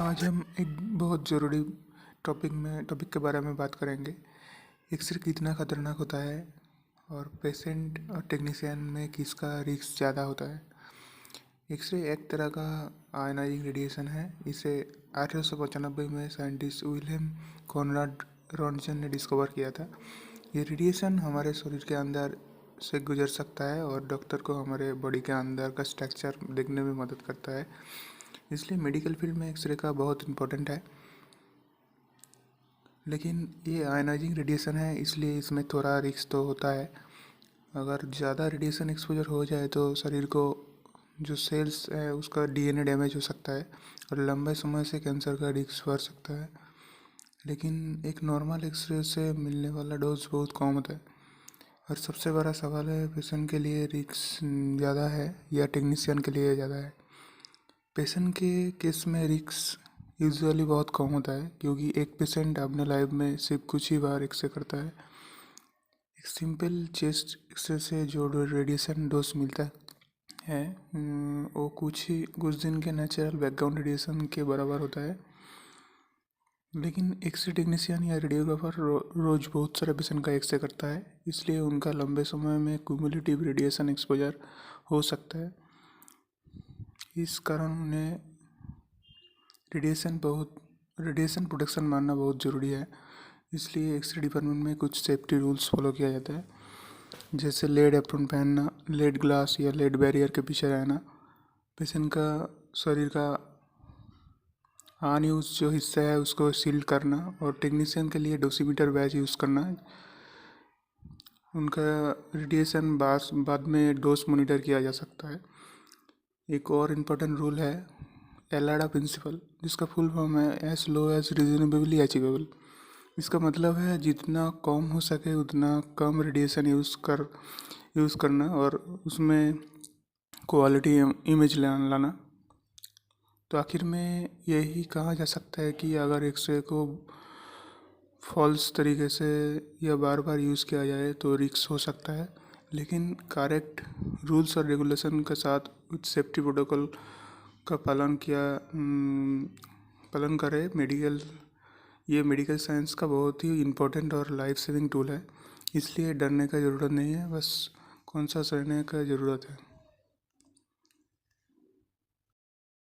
आज हम एक बहुत ज़रूरी टॉपिक के बारे में बात करेंगे। एक्सरे कितना खतरनाक होता है और पेशेंट और टेक्नीशियन में किसका रिस्क ज़्यादा होता है। एक्सरे एक तरह का आयनाइजिंग रेडिएशन है। इसे 1895 में साइंटिस्ट विलियम कॉनराड रॉन्टजन ने डिस्कवर किया था। ये रेडिएशन हमारे शरीर के अंदर से गुजर सकता है और डॉक्टर को हमारे बॉडी के अंदर का स्ट्रक्चर देखने में मदद करता है। इसलिए मेडिकल फील्ड में एक्सरे का बहुत इम्पोर्टेंट है। लेकिन ये आयनाइजिंग रेडिएशन है, इसलिए इसमें थोड़ा रिस्क तो होता है। अगर ज़्यादा रेडिएशन एक्सपोजर हो जाए तो शरीर को जो सेल्स है उसका डीएनए डैमेज हो सकता है और लंबे समय से कैंसर का रिस्क बढ़ सकता है। लेकिन एक नॉर्मल एक्सरे से मिलने वाला डोज बहुत कम होता है। और सबसे बड़ा सवाल है, पेशेंट के लिए रिस्क ज़्यादा है या टेक्नीशियन के लिए ज़्यादा है। पेशेंट के केस में रिस्क यूजुअली बहुत कम होता है, क्योंकि एक पेशेंट अपने लाइफ में सिर्फ कुछ ही बार एक्सरे करता है। एक सिंपल चेस्ट एक्सरे से जो रेडिएशन डोज मिलता है वो कुछ दिन के नेचुरल बैकग्राउंड रेडिएशन के बराबर होता है। लेकिन एक्सरे टेक्नीशियन या रेडियोग्राफर रोज़ बहुत सारे पेशेंट का एक्सरे करता है, इसलिए उनका लंबे समय में क्यूमुलेटिव रेडिएशन एक्सपोजर हो सकता है। इस कारण उन्हें रेडिएशन प्रोटेक्शन मानना बहुत ज़रूरी है। इसलिए एक्सरे डिपार्टमेंट में कुछ सेफ्टी रूल्स फॉलो किया जाता है, जैसे लेड एप्रॉन पहनना, लेड ग्लास या लेड बैरियर के पीछे रहना, पेशेंट का शरीर का अनयूज जो हिस्सा है उसको सील करना और टेक्नीशियन के लिए डोसीमीटर बैच यूज़ करना। उनका रेडिएशन बाद में डोज मॉनिटर किया जा सकता है। एक और इम्पोर्टेंट रूल है एलाडा प्रिंसिपल, जिसका फुल फॉर्म है as low as reasonably achievable. इसका मतलब है जितना कम हो सके उतना कम रेडिएशन यूज़ करना और उसमें क्वालिटी इमेज लाना। तो आखिर में यही कहा जा सकता है कि अगर एक्सरे को फॉल्स तरीके से या बार बार यूज़ किया जाए तो रिस्क हो सकता है, लेकिन करेक्ट रूल्स और रेगुलेशन के साथ कुछ सेफ्टी प्रोटोकॉल का पालन करें। ये मेडिकल साइंस का बहुत ही इम्पोर्टेंट और लाइफ सेविंग टूल है, इसलिए डरने का ज़रूरत नहीं है, बस कॉन्शियस रहने का ज़रूरत है।